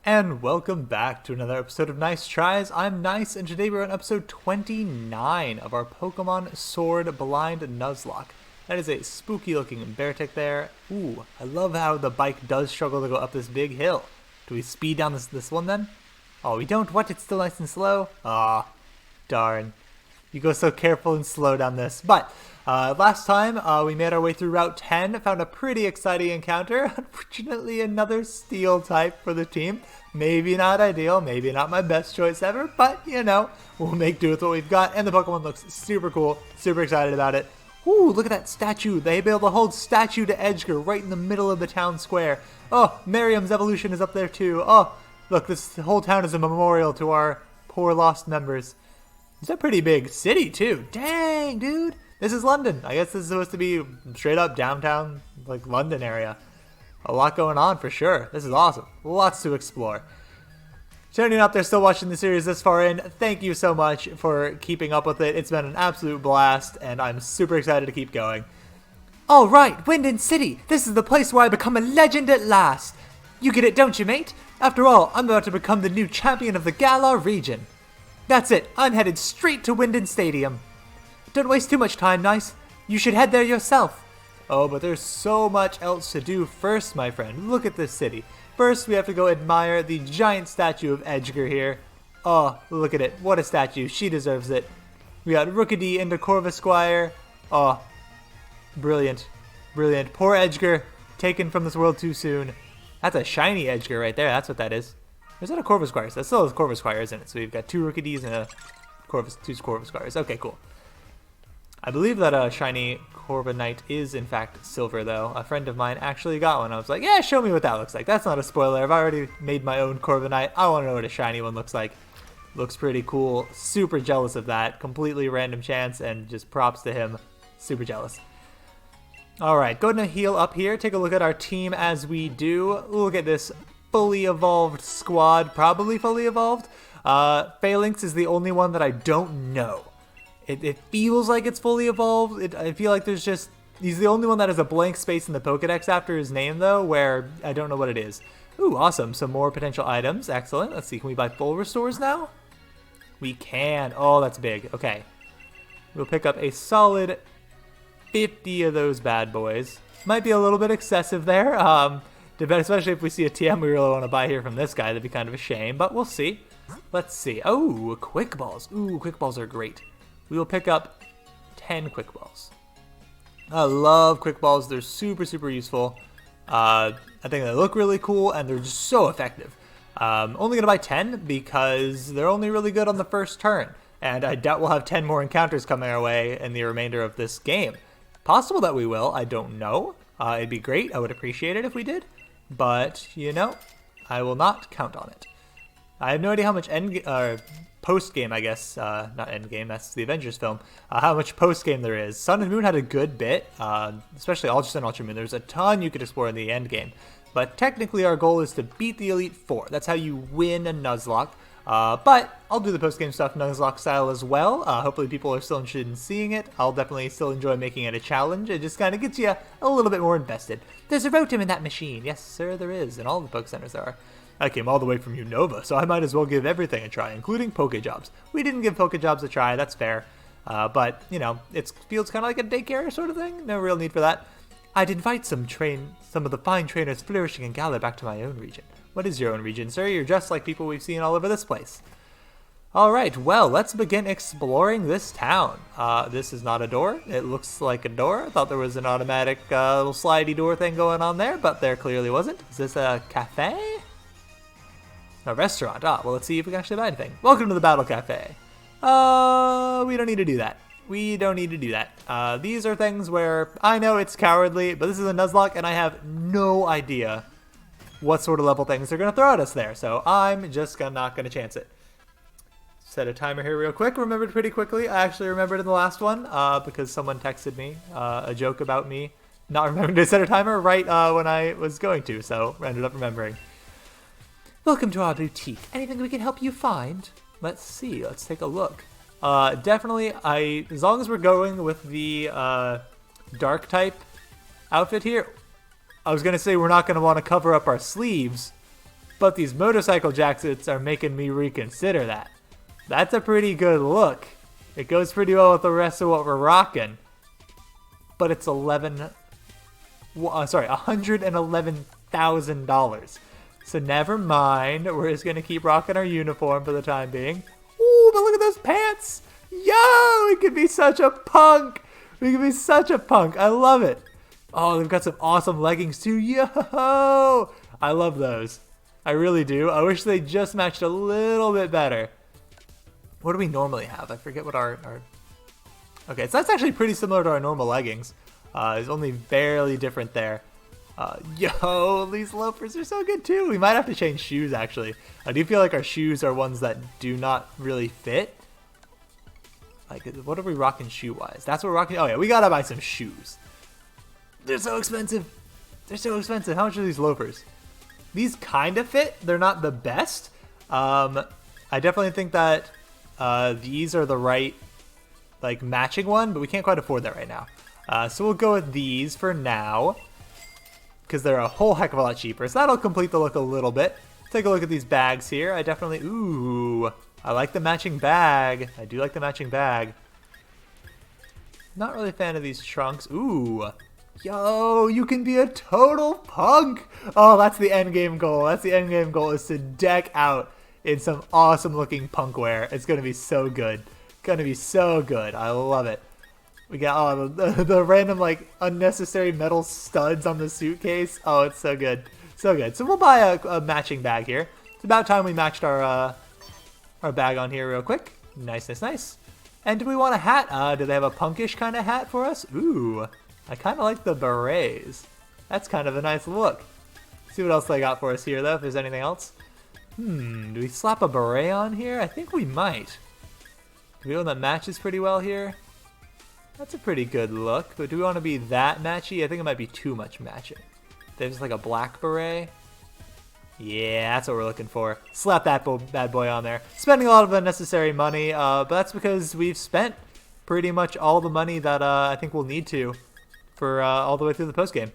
And welcome back to another episode of Nice Tries. I'm Nice, and today we're on episode 29 of our Pokemon Sword Blind Nuzlocke. That is a spooky looking Beartic there. Ooh, I love how the bike does struggle to go up this big hill. Do we speed down this one then? Oh, we don't? What? It's still nice and slow? Aw, darn. You go so careful and slow down this. But last time we made our way through Route 10, found a pretty exciting encounter. Unfortunately, another steel type for the team. Maybe not ideal, maybe not my best choice ever, but you know, we'll make do with what we've got. And the Pokemon looks super cool, super excited about it. Ooh, look at that statue. They built a whole statue to Edgar right in the middle of the town square. Oh, Miriam's evolution is up there too. Oh, look, this whole town is a memorial to our poor lost members. It's a pretty big city, too. Dang, dude. This is London. I guess this is supposed to be straight up downtown, like, London area. A lot going on, for sure. This is awesome. Lots to explore. To anyone out there still watching the series this far in, thank you so much for keeping up with it. It's been an absolute blast, and I'm super excited to keep going. All right, Wyndon City. This is the place where I become a legend at last. You get it, don't you, mate? After all, I'm about to become the new champion of the Galar region. That's it, I'm headed straight to Wyndon Stadium. Don't waste too much time, Nyce. You should head there yourself. Oh, but there's so much else to do first, my friend. Look at this city. First, we have to go admire the giant statue of Edgar here. Oh, look at it. What a statue. She deserves it. We got Rookidee into Corvisquire. Oh, brilliant. Brilliant. Poor Edgar, taken from this world too soon. That's a shiny Edgar right there. That's what that is. Or is that a Corvisquire? That's still a Corvisquire, isn't it? So we've got two Rookidees and two Corvisquires. Okay, cool. I believe that a shiny Corviknight is in fact silver, though. A friend of mine actually got one. I was like, yeah, show me what that looks like. That's not a spoiler. I've already made my own Corviknight. I want to know what a shiny one looks like. Looks pretty cool. Super jealous of that. Completely random chance, and just props to him. Super jealous. Alright, go ahead and heal up here. Take a look at our team as we do. Look at this fully evolved squad. Probably fully evolved. Phalanx is the only one that I don't know. It feels like it's fully evolved. I feel like he's the only one that has a blank space in the Pokedex after his name, though, where I don't know what it is. Ooh, awesome. Some more potential items. Excellent. Let's see. Can we buy full restores now? We can. Oh, that's big. Okay. We'll pick up a solid 50 of those bad boys. Might be a little bit excessive there. Especially if we see a TM we really want to buy here from this guy. That'd be kind of a shame, but we'll see. Let's see. Oh, quick balls. Ooh, quick balls are great. We will pick up 10 quick balls. I love quick balls. They're super, super useful. I think they look really cool, and they're just so effective. Only going to buy 10 because they're only really good on the first turn. And I doubt we'll have 10 more encounters coming our way in the remainder of this game. Possible that we will. I don't know. It'd be great. I would appreciate it if we did. But, you know, I will not count on it. I have no idea how much post-game, I guess, not end-game, that's the Avengers film, how much post-game there is. Sun and Moon had a good bit, especially Ultra Sun, Ultra Moon. There's a ton you could explore in the end-game. But technically our goal is to beat the Elite Four. That's how you win a Nuzlocke. But I'll do the post-game stuff Nuzlocke style as well. Hopefully people are still interested in seeing it. I'll definitely still enjoy making it a challenge. It just kind of gets you a little bit more invested. There's a Rotom in that machine. Yes, sir, there is. In all the Poke Centers there are. I came all the way from Unova, so I might as well give everything a try, including Pokejobs. We didn't give Pokejobs a try, that's fair. But, you know, it feels kind of like a daycare sort of thing. No real need for that. I'd invite some of the fine trainers flourishing in Galar back to my own region. What is your own region, sir? You're just like people we've seen all over this place. Alright, well, let's begin exploring this town. This is not a door. It looks like a door. I thought there was an automatic little slidey door thing going on there, but there clearly wasn't. Is this a cafe? A restaurant. Ah, well, let's see if we can actually buy anything. Welcome to the Battle Cafe. We don't need to do that. We don't need to do that. These are things where I know it's cowardly, but this is a Nuzlocke, and I have no idea what sort of level things they're going to throw at us there. So I'm just not going to chance it. Set a timer here real quick. Remembered pretty quickly. I actually remembered in the last one because someone texted me a joke about me not remembering to set a timer right when I was going to, so I ended up remembering. Welcome to our boutique. Anything we can help you find? Let's see. Let's take a look. Definitely, as long as we're going with the dark type outfit here, I was going to say we're not going to want to cover up our sleeves, But these motorcycle jackets are making me reconsider that. That's a pretty good look. It goes pretty well with the rest of what we're rocking. But it's $111,000. So never mind. We're just going to keep rocking our uniform for the time being. Ooh, but look at those pants. Yo, we could be such a punk. We could be such a punk. I love it. Oh, they've got some awesome leggings too. Yo, I love those. I really do. I wish they just matched a little bit better. What do we normally have? I forget what our... Okay, so that's actually pretty similar to our normal leggings. It's only barely different there. Yo, these loafers are so good too. We might have to change shoes actually. I do feel like our shoes are ones that do not really fit. Like, what are we rocking shoe-wise? That's what we're rocking. Oh yeah, we gotta buy some shoes. They're so expensive. They're so expensive. How much are these loafers? These kind of fit. They're not the best. I definitely think that these are the right like matching one, but we can't quite afford that right now. So we'll go with these for now because they're a whole heck of a lot cheaper. So that'll complete the look a little bit. Take a look at these bags here. I definitely, ooh, I like the matching bag. I do like the matching bag. Not really a fan of these trunks. Ooh, yo, you can be a total punk. Oh, that's the end game goal. That's the end game goal, is to deck out in some awesome looking punk wear. It's gonna be so good. Gonna be so good. I love it. We got the random like unnecessary metal studs on the suitcase. Oh, it's so good. So good. So we'll buy a matching bag here. It's about time we matched our bag on here real quick. Nice, nice, nice. And do we want a hat? Do they have a punkish kind of hat for us? Ooh, I kind of like the berets. That's kind of a nice look. See what else they got for us here though, if there's anything else. Do we slap a beret on here? I think we might. Do we want that matches pretty well here? That's a pretty good look, but do we want to be that matchy? I think it might be too much matching. There's like a black beret. Yeah, that's what we're looking for. Slap that bad boy on there. Spending a lot of unnecessary money, but that's because we've spent pretty much all the money that I think we'll need to for all the way through the postgame.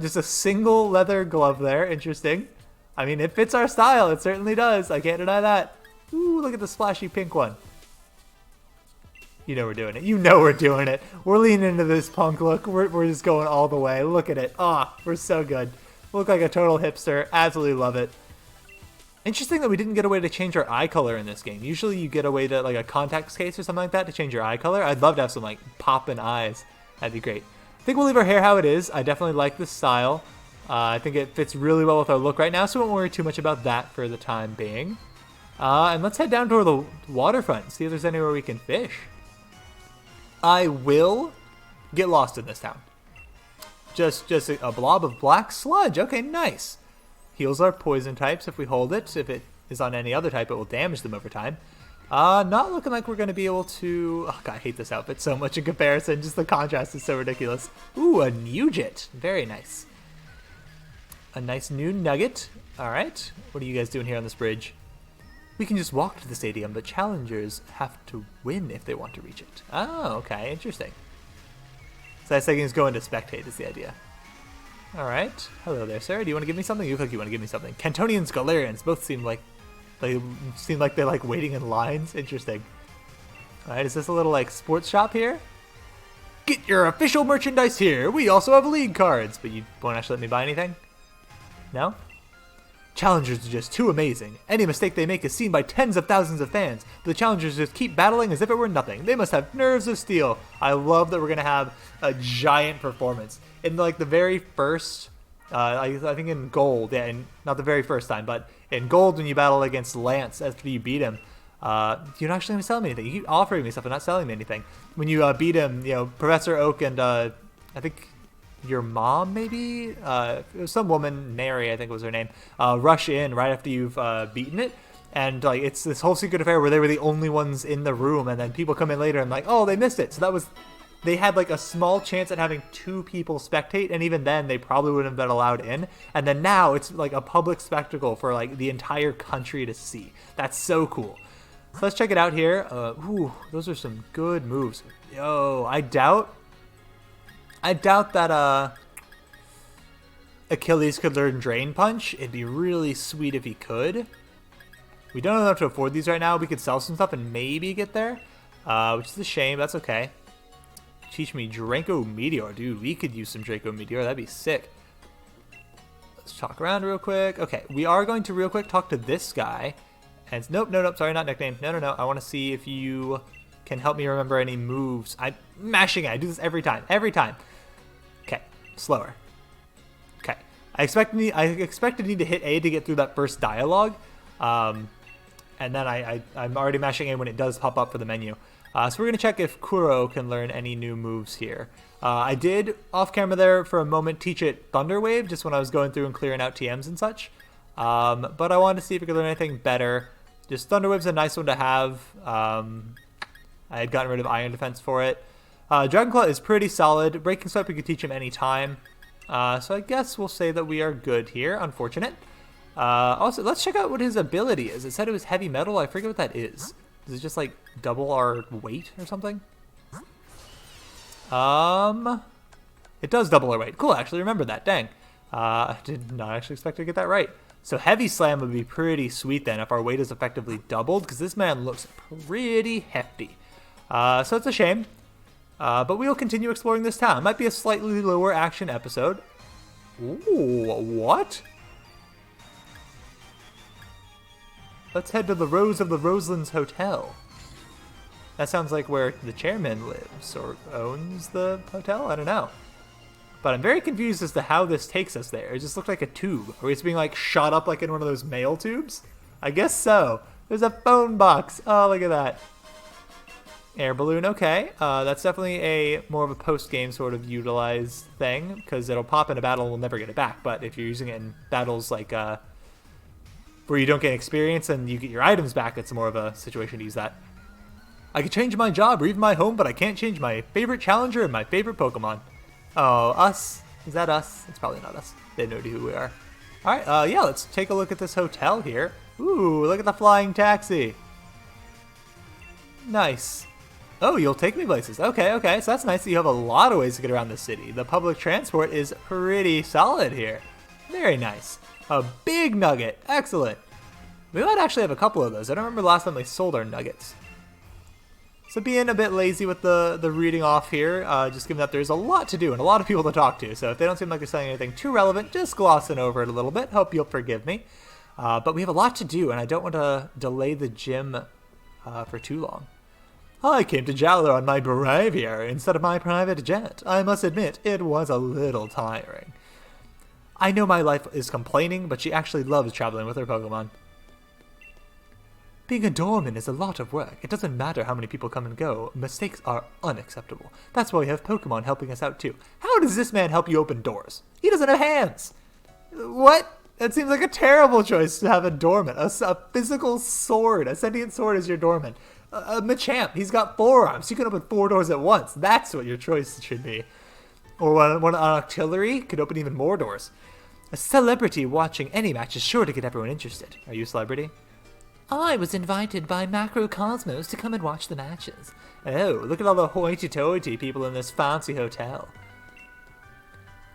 Just a single leather glove there. Interesting. I mean, it fits our style. It certainly does. I can't deny that. Ooh, look at the splashy pink one. You know we're doing it. You know we're doing it. We're leaning into this punk look. We're just going all the way. Look at it. Ah, we're so good. Look like a total hipster. Absolutely love it. Interesting that we didn't get a way to change our eye color in this game. Usually you get a way to, like a contacts case or something like that to change your eye color. I'd love to have some like poppin' eyes. That'd be great. I think we'll leave our hair how it is. I definitely like the style. I think it fits really well with our look right now, so we won't worry too much about that for the time being. And let's head down toward the waterfront and see if there's anywhere we can fish. I will get lost in this town. Just a blob of black sludge. Okay, nice. Heals our poison types if we hold it. If it is on any other type, it will damage them over time. Not looking like we're going to be able to... Oh, God, I hate this outfit so much in comparison. Just the contrast is so ridiculous. Ooh, a Nugget. Very nice. A nice new nugget. All right. What are you guys doing here on this bridge? We can just walk to the stadium, but challengers have to win if they want to reach it. Oh, okay. Interesting. So that second is going to spectate is the idea. All right. Hello there, sir. Do you want to give me something? You look like you want to give me something. Cantonians, Galarians both seem like they're like waiting in lines. Interesting. All right. Is this a little like sports shop here? Get your official merchandise here. We also have league cards, but you won't actually let me buy anything. No? Challengers are just too amazing. Any mistake they make is seen by tens of thousands of fans. The challengers just keep battling as if it were nothing. They must have nerves of steel. I love that we're going to have a giant performance. In like the very first, I think in gold, yeah, and not the very first time, but in gold when you battle against Lance after you beat him, you're not actually going to sell me anything. You keep offering me stuff and not selling me anything. When you beat him, you know, Professor Oak and I think... your mom, maybe? It was some woman, Nary, I think was her name, rush in right after you've beaten it. And like it's this whole secret affair where they were the only ones in the room, and then people come in later and like, oh, they missed it. So that was, they had like a small chance at having 2 people spectate, and even then they probably wouldn't have been allowed in. And then now it's like a public spectacle for like the entire country to see. That's so cool. So let's check it out here. Ooh, those are some good moves. Yo, I doubt that Achilles could learn Drain Punch. It'd be really sweet if he could. We don't have enough to afford these right now. We could sell some stuff and maybe get there, which is a shame. That's okay. Teach me Draco Meteor. Dude, we could use some Draco Meteor. That'd be sick. Let's talk around real quick. Okay, we are going to real quick talk to this guy. And nope, sorry, not nickname. No. I want to see if you can help me remember any moves. I'm mashing it. I do this every time. Okay, slower. Okay, I expect to need to hit A to get through that first dialogue. And then I'm already mashing A when it does pop up for the menu. So we're going to check if Kuro can learn any new moves here. I did, off camera there for a moment, teach it Thunder Wave, just when I was going through and clearing out TMs and such. But I wanted to see if we could learn anything better. Just Thunder Wave's a nice one to have. I had gotten rid of Iron Defense for it. Dragon Claw is pretty solid. Breaking Swipe we could teach him anytime. So I guess we'll say that we are good here. Unfortunate. Also, let's check out what his ability is. It said it was Heavy Metal. I forget what that is. Is it just like double our weight or something? It does double our weight. Cool, I actually remember that. Dang. I did not actually expect to get that right. So Heavy Slam would be pretty sweet then if our weight is effectively doubled, because this man looks pretty hefty. So it's a shame. But we'll continue exploring this town. It might be a slightly lower action episode. Ooh, what? Let's head to the Rose of the Roselands Hotel. That sounds like where the chairman lives or owns the hotel? I don't know. But I'm very confused as to how this takes us there. It just looked like a tube. Are we just being like shot up like in one of those mail tubes? I guess so. There's a phone box. Oh, look at that. Air balloon, okay. That's definitely a more of a post-game sort of utilized thing, because it'll pop in a battle and we'll never get it back. But if you're using it in battles like where you don't get experience and you get your items back, it's more of a situation to use that. I could change my job or even my home, but I can't change my favorite challenger and my favorite Pokemon. Oh, us? Is that us? It's probably not us. They know who we are. Alright, yeah, let's take a look at this hotel here. Ooh, look at the flying taxi. Nice. Oh, you'll take me places. Okay, so that's nice that you have a lot of ways to get around the city. The public transport is pretty solid here. Very nice. A big nugget. Excellent. We might actually have a couple of those. I don't remember the last time they sold our nuggets. So being a bit lazy with the reading off here, just given that there's a lot to do and a lot of people to talk to. So if they don't seem like they're saying anything too relevant, just glossing over it a little bit. Hope you'll forgive me. But we have a lot to do, and I don't want to delay the gym for too long. I came to Jowler on my Braviary instead of my private jet. I must admit, it was a little tiring. I know my life is complaining, but she actually loves traveling with her Pokemon. Being a doorman is a lot of work. It doesn't matter how many people come and go. Mistakes are unacceptable. That's why we have Pokemon helping us out too. How does this man help you open doors? He doesn't have hands. What? That seems like a terrible choice to have a doorman. A physical sword. A sentient sword is your doorman. A Machamp. He's got forearms. You can open 4 doors at once. That's what your choice should be. Or one artillery could open even more doors. A celebrity watching any match is sure to get everyone interested. Are you a celebrity? I was invited by Macrocosmos to come and watch the matches. Oh, look at all the hoity-toity people in this fancy hotel.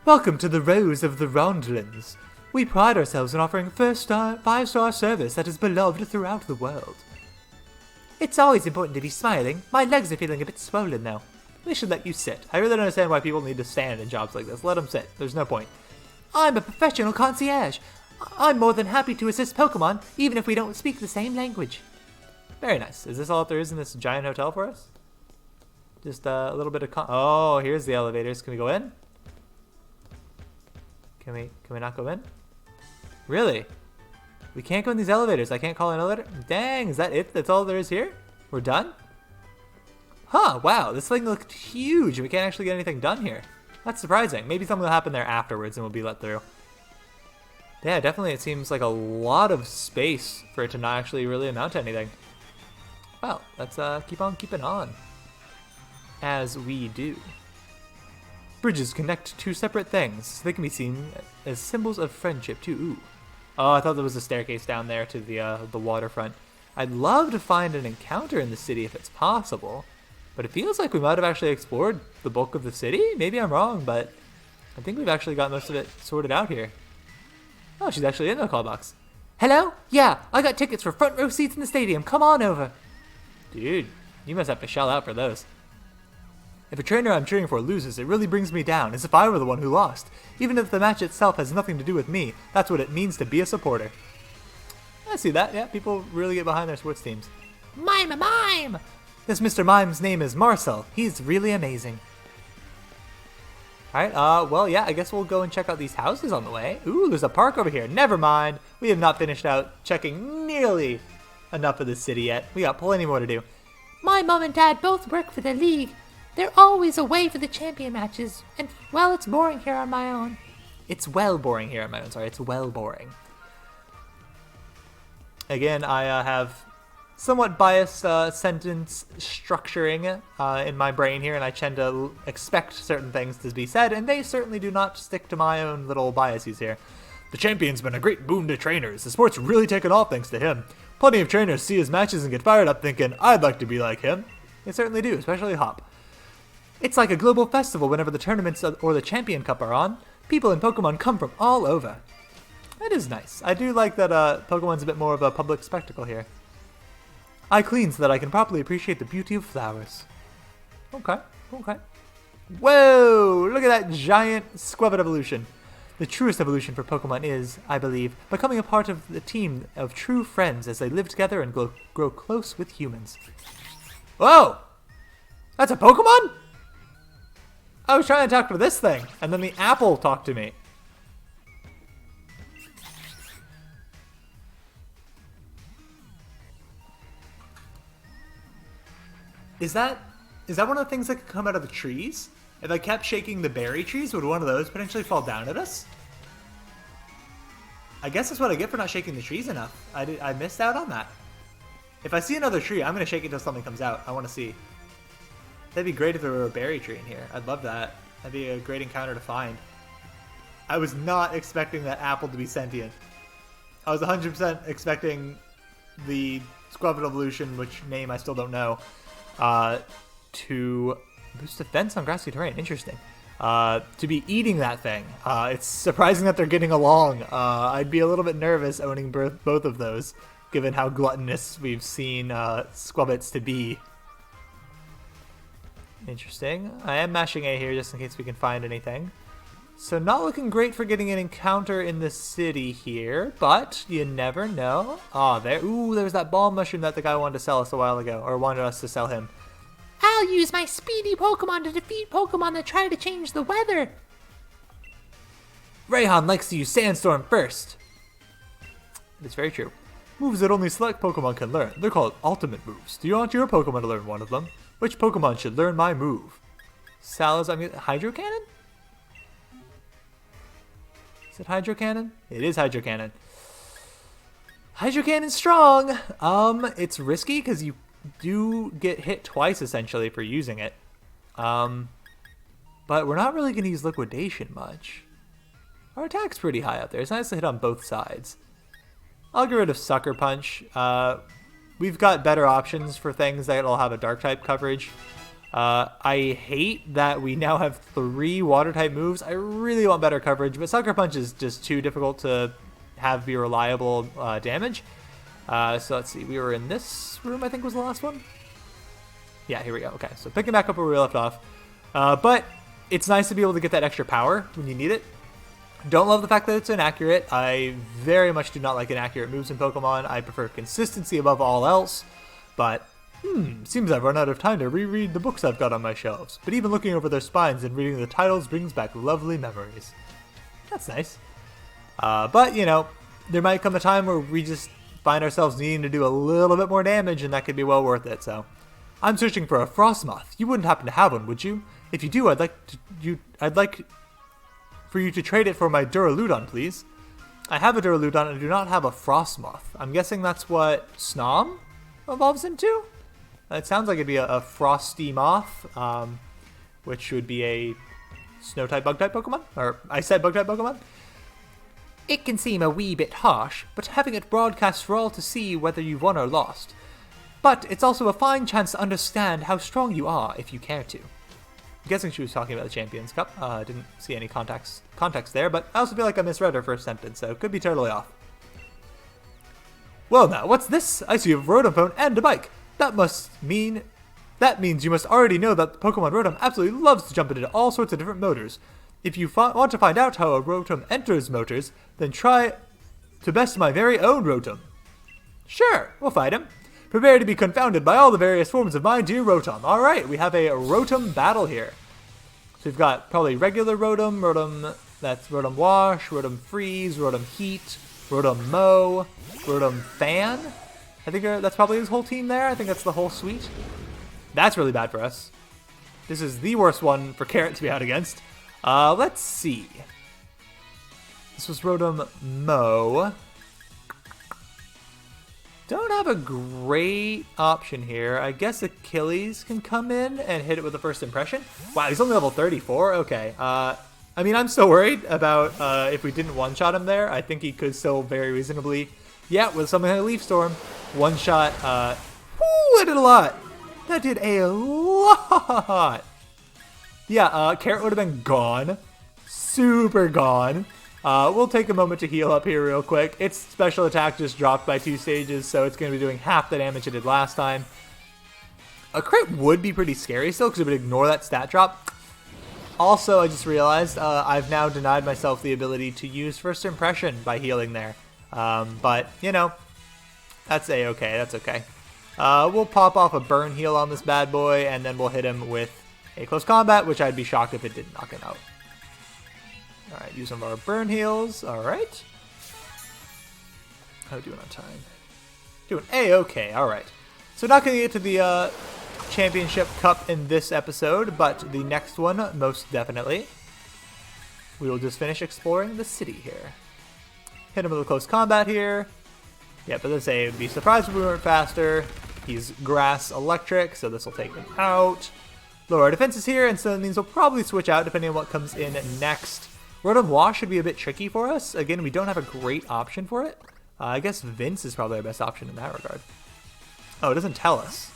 Welcome to the Rose of the Roselands. We pride ourselves in offering 5-star service that is beloved throughout the world. It's always important to be smiling. My legs are feeling a bit swollen though. We should let you sit. I really don't understand why people need to stand in jobs like this. Let them sit. There's no point. I'm a professional concierge. I'm more than happy to assist Pokemon, even if we don't speak the same language. Very nice. Is this all there is in this giant hotel for us? Just a little bit of oh, here's the elevators. Can we go in? Can we not go in? Really? We can't go in these elevators. I can't call an elevator? Dang, is that it? That's all there is here? We're done? Huh, wow, this thing looked huge. We can't actually get anything done here. That's surprising. Maybe something will happen there afterwards and we'll be let through. Yeah, definitely it seems like a lot of space for it to not actually really amount to anything. Well, let's keep on keeping on. As we do. Bridges connect 2 separate things, so they can be seen as symbols of friendship too. Ooh. Oh, I thought there was a staircase down there to the waterfront. I'd love to find an encounter in the city if it's possible, but it feels like we might have actually explored the bulk of the city. Maybe I'm wrong, but I think we've actually got most of it sorted out here. Oh, she's actually in the call box. Hello? Yeah, I got tickets for front row seats in the stadium. Come on over. Dude, you must have to shell out for those. If a trainer I'm cheering for loses, it really brings me down, as if I were the one who lost. Even if the match itself has nothing to do with me, that's what it means to be a supporter. I see that, yeah, people really get behind their sports teams. Mime! This Mr. Mime's name is Marcel. He's really amazing. Alright, well, yeah, I guess we'll go and check out these houses on the way. Ooh, there's a park over here. Never mind. We have not finished out checking nearly enough of the city yet. We got plenty more to do. My mom and dad both work for the league. They're always away for the champion matches, and, well, it's boring here on my own. It's well boring here on my own. Sorry, it's well boring. Again, I have somewhat biased sentence structuring in my brain here, and I tend to expect certain things to be said, and they certainly do not stick to my own little biases here. The champion's been a great boon to trainers. The sport's really taken off thanks to him. Plenty of trainers see his matches and get fired up thinking, I'd like to be like him. They certainly do, especially Hop. It's like a global festival whenever the tournaments or the Champion Cup are on. People in Pokemon come from all over. That is nice. I do like that Pokemon's a bit more of a public spectacle here. I clean so that I can properly appreciate the beauty of flowers. Okay. Whoa! Look at that giant Squabit evolution. The truest evolution for Pokemon is, I believe, becoming a part of the team of true friends as they live together and grow close with humans. Whoa! That's a Pokemon? I was trying to talk to this thing, and then the apple talked to me. Is that one of the things that could come out of the trees? If I kept shaking the berry trees, would one of those potentially fall down at us? I guess that's what I get for not shaking the trees enough. I missed out on that. If I see another tree, I'm going to shake it until something comes out. I want to see. That'd be great if there were a berry tree in here. I'd love that. That'd be a great encounter to find. I was not expecting that apple to be sentient. I was 100% expecting the Squabit evolution, which name I still don't know, to boost defense on grassy terrain. Interesting. To be eating that thing. It's surprising that they're getting along. I'd be a little bit nervous owning both of those, given how gluttonous we've seen Squabits to be. Interesting. I am mashing A here just in case we can find anything. So not looking great for getting an encounter in the city here, but you never know. There's that ball mushroom that the guy wanted to sell us a while ago, or wanted us to sell him. I'll use my speedy Pokemon to defeat Pokemon that try to change the weather. Rayhan likes to use Sandstorm first. It's very true. Moves that only select Pokemon can learn. They're called ultimate moves. Do you want your Pokemon to learn one of them? Which Pokemon should learn my move? Hydro Cannon? Is it Hydro Cannon? It is Hydro Cannon. Hydro Cannon's strong. It's risky because you do get hit twice essentially for using it. But we're not really going to use Liquidation much. Our attack's pretty high up there. It's nice to hit on both sides. I'll get rid of Sucker Punch. We've got better options for things that'll have a dark type coverage. I hate that we now have 3 water type moves. I really want better coverage, but Sucker Punch is just too difficult to have be reliable damage. So let's see. We were in this room, I think was the last one. Yeah, here we go. Okay, so picking back up where we left off. But it's nice to be able to get that extra power when you need it. Don't love the fact that it's inaccurate. I very much do not like inaccurate moves in Pokemon. I prefer consistency above all else. But, seems I've run out of time to reread the books I've got on my shelves. But even looking over their spines and reading the titles brings back lovely memories. That's nice. But, you know, there might come a time where we just find ourselves needing to do a little bit more damage, and that could be well worth it, so. I'm searching for a Frostmoth. You wouldn't happen to have one, would you? If you do, I'd like for you to trade it for my Duraludon, please. I have a Duraludon and I do not have a Frostmoth. I'm guessing that's what Snom evolves into? It sounds like it'd be a Frosty Moth, which would be a Snow-type, Bug-type Pokemon? Or, I said Bug-type Pokemon? It can seem a wee bit harsh, but having it broadcast for all to see whether you've won or lost. But it's also a fine chance to understand how strong you are if you care to. guessing she was talking about the Champions Cup. Didn't see any context there, but I also feel like I misread her first sentence, so could be totally off. Well now, what's this? I see you have a Rotom phone and a bike. That means you must already know that the Pokemon Rotom absolutely loves to jump into all sorts of different motors. If you want to find out how a Rotom enters motors, then try to best my very own Rotom. Sure, we'll fight him. Prepare to be confounded by all the various forms of my dear Rotom. Alright, we have a Rotom battle here. So we've got probably regular Rotom, that's Rotom Wash, Rotom Freeze, Rotom Heat, Rotom Mow, Rotom Fan. I think that's probably his whole team there. I think that's the whole suite. That's really bad for us. This is the worst one for Carrot to be out against. Let's see. This was Rotom Mow. Don't have a great option here. I guess Achilles can come in and hit it with the first impression. Wow, he's only level 34? Okay. I mean, I'm still worried about if we didn't one-shot him there. I think he could still very reasonably, yeah, with something like Leaf Storm, one-shot. Whoo, that did a lot. That did a lot. Yeah, Carrot would have been gone. Super gone. We'll take a moment to heal up here real quick. Its special attack just dropped by 2 stages, so it's going to be doing half the damage it did last time. A crit would be pretty scary still, because it would ignore that stat drop. Also, I just realized I've now denied myself the ability to use First Impression by healing there. But, you know, that's a-okay, that's okay. We'll pop off a burn heal on this bad boy, and then we'll hit him with a close combat, which I'd be shocked if it didn't knock him out. Alright, use some of our burn heals. Alright. How are we doing on time? Doing a-okay, alright. So not going to get to the Championship Cup in this episode, but the next one, most definitely. We will just finish exploring the city here. Hit him with a close combat here. Yeah, but let's say, be surprised if we weren't faster. He's grass electric, so this will take him out. Lower our defenses here, and so that means we'll probably switch out depending on what comes in next. Rotom Wash should be a bit tricky for us. Again, we don't have a great option for it. I guess Vince is probably our best option in that regard. Oh, it doesn't tell us.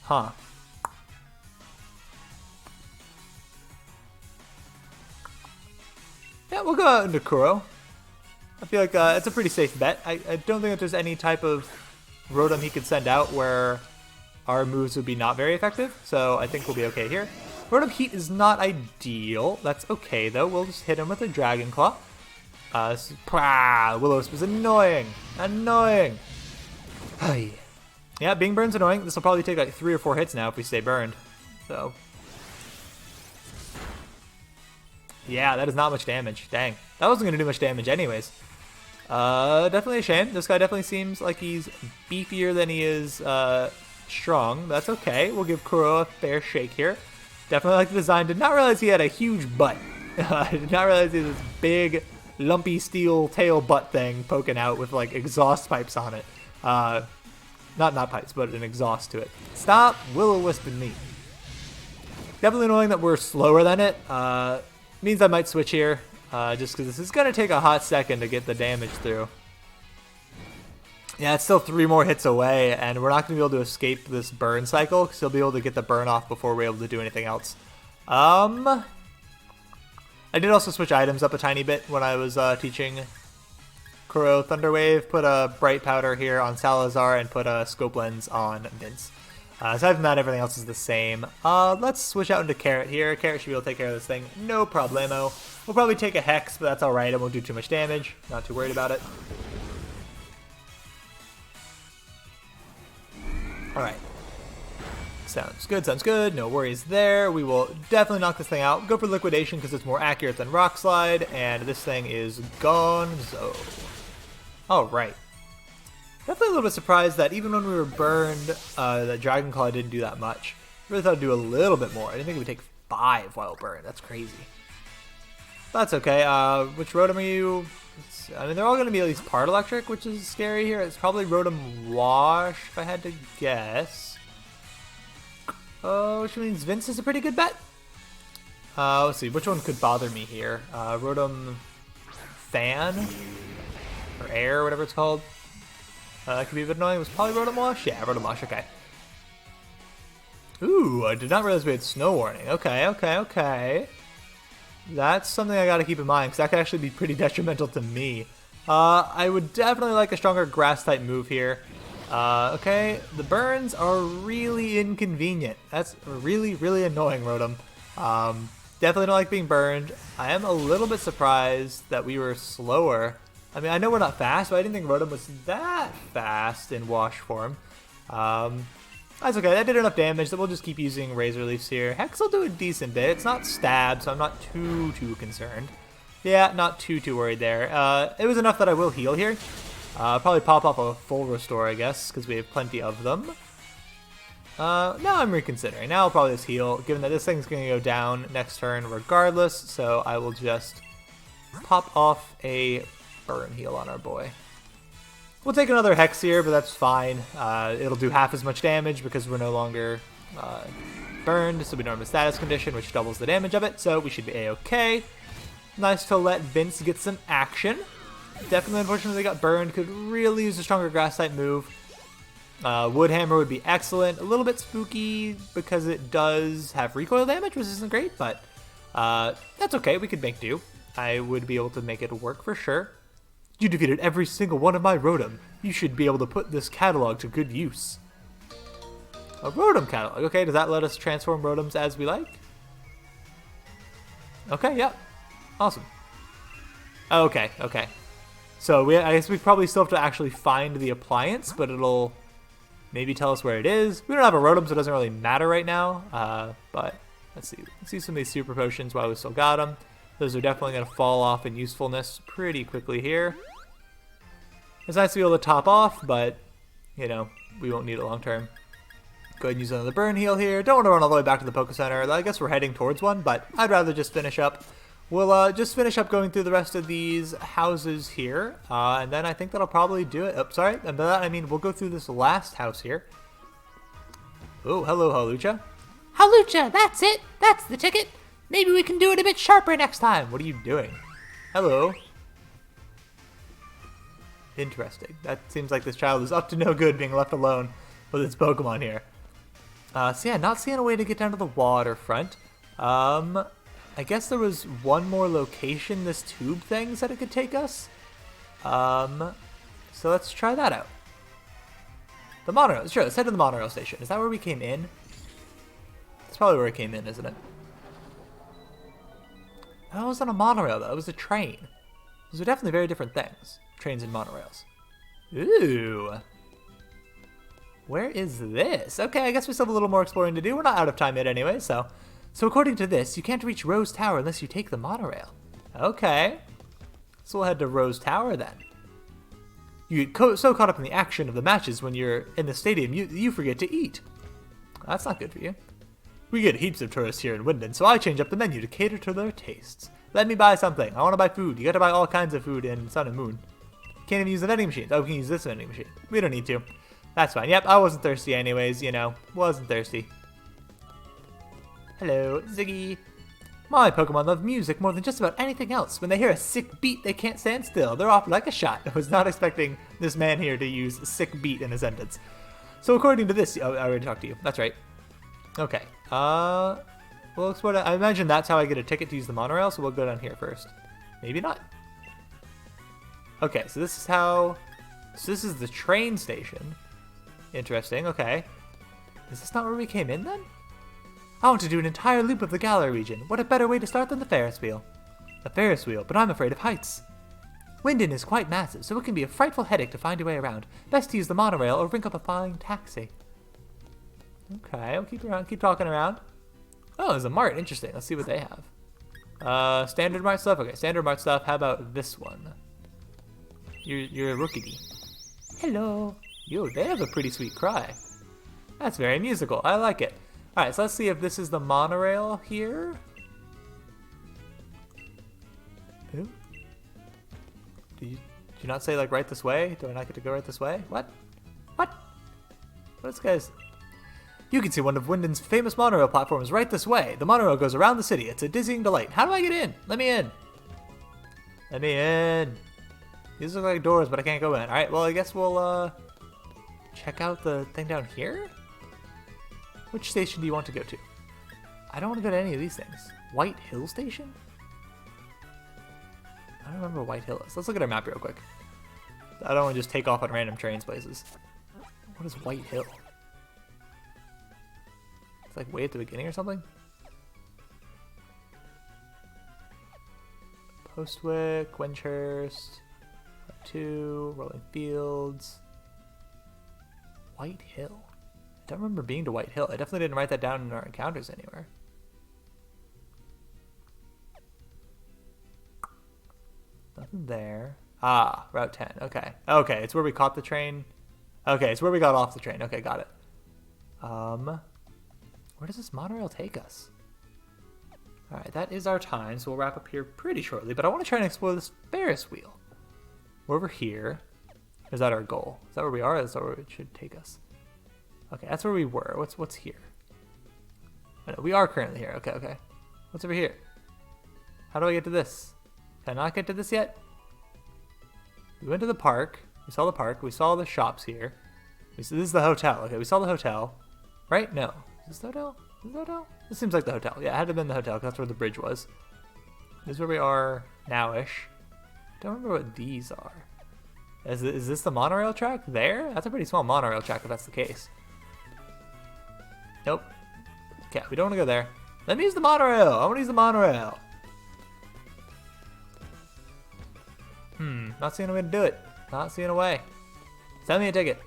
Huh. Yeah, we'll go out into Kuro. I feel like it's a pretty safe bet. I don't think that there's any type of Rotom he could send out where our moves would be not very effective, so I think we'll be okay here. Rotom Heat is not ideal. That's okay, though. We'll just hit him with a Dragon Claw. Will-O-Wisp is annoying. Annoying. Yeah, being burned's annoying. This will probably take like 3 or 4 hits now if we stay burned. So. Yeah, that is not much damage. Dang. That wasn't going to do much damage anyways. Definitely a shame. This guy definitely seems like he's beefier than he is strong. That's okay. We'll give Kuro a fair shake here. Definitely like the design. Did not realize he had a huge butt. I did not realize he had this big, lumpy steel tail butt thing poking out with like exhaust pipes on it. Not pipes, but an exhaust to it. Stop Will-O-Wisping me. Definitely annoying that we're slower than it. Means I might switch here, just because this is going to take a hot second to get the damage through. Yeah, it's still 3 more hits away, and we're not going to be able to escape this burn cycle, because he'll be able to get the burn off before we're able to do anything else. I did also switch items up a tiny bit when I was teaching Kuro Thunder Wave. Put a Bright Powder here on Salazar, and put a Scope Lens on Vince. Aside from that, everything else is the same. Let's switch out into Carrot here. Carrot should be able to take care of this thing. No problemo. We'll probably take a Hex, but that's alright. It won't do too much damage. Not too worried about it. Alright. Sounds good, sounds good. No worries there. We will definitely knock this thing out. Go for Liquidation because it's more accurate than Rock Slide. And this thing is gone. So. Alright. Definitely a little bit surprised that even when we were burned, that Dragon Claw didn't do that much. Really thought it'd do a little bit more. I didn't think it would take 5 while burned. That's crazy. That's okay. Which Rotom are you? I mean, they're all going to be at least part electric, which is scary here. It's probably Rotom Wash, if I had to guess. Which means Vince is a pretty good bet. Let's see. Which one could bother me here? Rotom Fan? Or Air, whatever it's called. That could be a bit annoying. It was probably Rotom Wash? Yeah, Rotom Wash, okay. Ooh, I did not realize we had snow warning. Okay, okay, okay. That's something I gotta keep in mind, because that could actually be pretty detrimental to me. I would definitely like a stronger grass-type move here. Okay, the burns are really inconvenient. That's really, really annoying, Rotom. Definitely don't like being burned. I am a little bit surprised that we were slower. I mean, I know we're not fast, but I didn't think Rotom was that fast in wash form. That's okay, that did enough damage that we'll just keep using Razor Leafs here. Hex will do a decent bit. It's not stab, so I'm not too concerned. Yeah, not too worried there. It was enough that I will heal here. Probably pop up a full restore, I guess, because we have plenty of them. Now I'm reconsidering. Now I'll probably just heal, given that this thing's going to go down next turn regardless, so I will just pop off a burn heal on our boy. We'll take another Hex here, but that's fine. It'll do half as much damage because we're no longer burned, so we don't have a status condition, which doubles the damage of it, so we should be A-okay. Nice to let Vince get some action. Definitely, unfortunately, got burned. Could really use a stronger Grass-type move. Wood Hammer would be excellent. A little bit spooky because it does have recoil damage, which isn't great, but that's okay. We could make do. I would be able to make it work for sure. You defeated every single one of my Rotom. You should be able to put this catalog to good use. A Rotom catalog. Okay, does that let us transform Rotoms as we like? Okay, yeah. Awesome. Okay, okay. So I guess we probably still have to actually find the appliance, but it'll maybe tell us where it is. We don't have a Rotom, so it doesn't really matter right now. But let's see. Let's see some of these super potions while we still got them. Those are definitely going to fall off in usefulness pretty quickly here. It's nice to be able to top off, but, you know, we won't need it long term. Go ahead and use another burn heal here. Don't want to run all the way back to the Poke Center. I guess we're heading towards one, but I'd rather just finish up. We'll just finish up going through the rest of these houses here, and then I think that'll probably do it. Oh, sorry, and by that I mean we'll go through this last house here. Oh, hello, Hawlucha. Hawlucha, that's it. That's the ticket. Maybe we can do it a bit sharper next time. What are you doing? Hello. Interesting. That seems like this child is up to no good being left alone with its Pokemon here. So yeah, not seeing a way to get down to the waterfront. I guess there was one more location this tube thing said it could take us. So let's try that out. The monorail. Sure, let's head to the monorail station. Is that where we came in? That's probably where we came in, isn't it? That wasn't a monorail, though. It was a train. Those are definitely very different things. Trains and monorails. Ooh. Where is this? Okay, I guess we still have a little more exploring to do. We're not out of time yet anyway, so... So according to this, you can't reach Rose Tower unless you take the monorail. Okay. So we'll head to Rose Tower then. You get so caught up in the action of the matches when you're in the stadium, you forget to eat. That's not good for you. We get heaps of tourists here in Wyndon, so I change up the menu to cater to their tastes. Let me buy something. I want to buy food. You got to buy all kinds of food in Sun and Moon. Can't even use the vending machines. Oh, we can use this vending machine. We don't need to. That's fine. Yep, I wasn't thirsty anyways, you know. Wasn't thirsty. Hello, Ziggy. My Pokemon love music more than just about anything else. When they hear a sick beat, they can't stand still. They're off like a shot. I was not expecting this man here to use sick beat in a sentence. So according to this, oh, I already talked to you. That's right. Okay. We'll explore that. I imagine that's how I get a ticket to use the monorail, so we'll go down here first. Maybe not. Okay, so this is how... So this is the train station. Interesting, okay. Is this not where we came in then? I want to do an entire loop of the Galar region. What a better way to start than the Ferris wheel. A Ferris wheel, but I'm afraid of heights. Wyndon is quite massive, so it can be a frightful headache to find your way around. Best to use the monorail or ring up a flying taxi. Okay, I'll keep talking around. Oh, there's a mart. Interesting. Let's see what they have. Standard mart stuff? Okay, standard mart stuff. How about this one? You're a rookie. Hello. Yo, they have a pretty sweet cry. That's very musical. I like it. Alright, so let's see if this is the monorail here. Who? Did you not say, like, right this way? Do I not get to go right this way? What? What? What's guys? You can see one of Wyndon's famous monorail platforms right this way. The monorail goes around the city. It's a dizzying delight. How do I get in? Let me in. Let me in. These look like doors, but I can't go in. Alright, well, I guess we'll, check out the thing down here? Which station do you want to go to? I don't want to go to any of these things. White Hill Station? I don't remember what White Hill is. Let's look at our map real quick. I don't want to just take off on random trains places. What is White Hill? It's like way at the beginning or something? Postwick, Wenchurst, 2, Rolling Fields, White Hill. I don't remember being to White Hill. I definitely didn't write that down in our encounters anywhere. Nothing there. Ah, Route 10. Okay. Okay, it's where we caught the train. Okay, it's where we got off the train. Okay, got it. Where does this monorail take us? Alright, that is our time, so we'll wrap up here pretty shortly, but I want to try and explore this Ferris wheel. We're over here. Is that our goal? Is that where we are? Is that where it should take us? Okay, that's where we were. What's here? Oh, no, we are currently here. Okay, okay. What's over here? How do I get to this? Can I not get to this yet? We went to the park. We saw the park. We saw the shops here. This is the hotel. Okay, we saw the hotel. Right? No. Is this the hotel? Is this the hotel? This seems like the hotel. Yeah, it had to have been the hotel because that's where the bridge was. This is where we are now-ish. Don't remember what these are. Is this the monorail track there? That's a pretty small monorail track if that's the case. Nope. Okay, we don't want to go there. Let me use the monorail. I want to use the monorail. Not seeing a way to do it. Not seeing a way. Send me a ticket.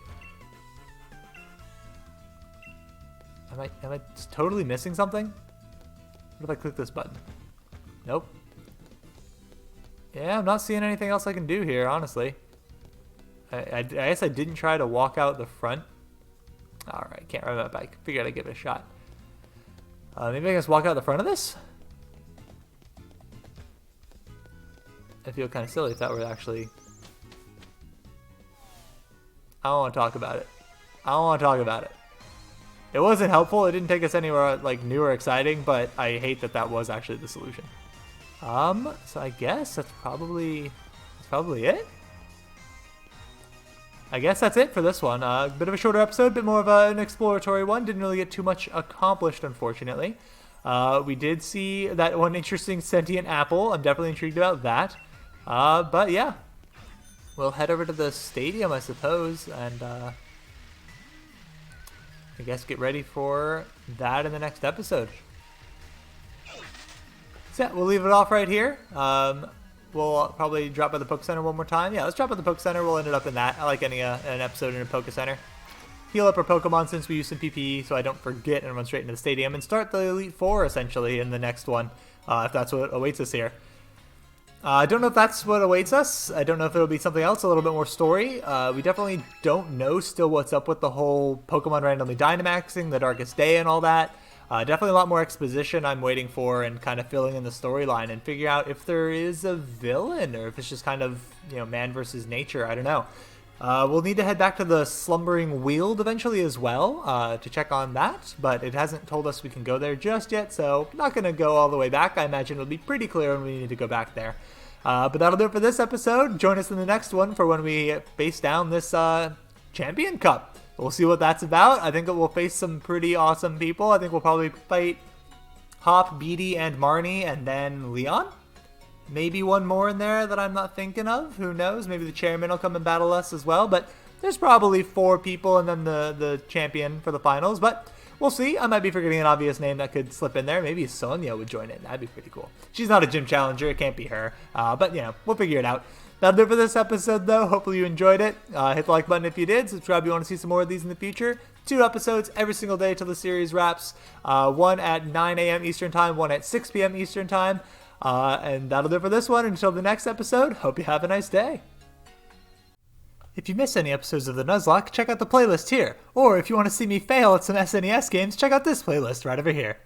Am I just totally missing something? What if I click this button? Nope. Yeah, I'm not seeing anything else I can do here, honestly. I guess I didn't try to walk out the front. Alright, can't ride that bike. Figured I'd give it a shot. Maybe I can just walk out the front of this? I feel kind of silly if that were actually... I don't want to talk about it. I don't want to talk about it. It wasn't helpful. It didn't take us anywhere like new or exciting, but I hate that that was actually the solution. So I guess that's probably it. I guess that's it for this one. Bit of a shorter episode, bit more of an exploratory one. Didn't really get too much accomplished, unfortunately. We did see that one interesting sentient apple. I'm definitely intrigued about that. But yeah, we'll head over to the stadium, I suppose, and I guess get ready for that in the next episode. So yeah, we'll leave it off right here. We'll probably drop by the Poke Center one more time. Yeah, let's drop by the Poke Center. We'll end it up in that. I like ending an episode in a Poke Center. Heal up our Pokemon since we use some PPE so I don't forget and run straight into the stadium and start the Elite Four essentially in the next one, if that's what awaits us here. I don't know if that's what awaits us. I don't know if it'll be something else, a little bit more story. We definitely don't know still what's up with the whole Pokemon randomly Dynamaxing, the Darkest Day and all that. Definitely a lot more exposition I'm waiting for and kind of filling in the storyline and figure out if there is a villain or if it's just kind of, you know, man versus nature. I don't know. We'll need to head back to the Slumbering Weald eventually as well to check on that, but it hasn't told us we can go there just yet, so not going to go all the way back. I imagine it'll be pretty clear when we need to go back there. But that'll do it for this episode. Join us in the next one for when we face down this Champion Cup. We'll see what that's about. I think it will face some pretty awesome people. I think we'll probably fight Hop, Beatty, and Marnie, and then Leon. Maybe one more in there that I'm not thinking of. Who knows? Maybe the chairman will come and battle us as well. But there's probably 4 people and then the champion for the finals. But we'll see. I might be forgetting an obvious name that could slip in there. Maybe Sonia would join in. That'd be pretty cool. She's not a gym challenger. It can't be her. But, you know, we'll figure it out. That'll do it for this episode, though. Hopefully you enjoyed it. Hit the like button if you did. Subscribe if you want to see some more of these in the future. 2 episodes every single day till the series wraps. One at 9 a.m. Eastern Time, one at 6 p.m. Eastern Time. And that'll do it for this one. Until the next episode, hope you have a nice day. If you miss any episodes of the Nuzlocke, check out the playlist here. Or if you want to see me fail at some SNES games, check out this playlist right over here.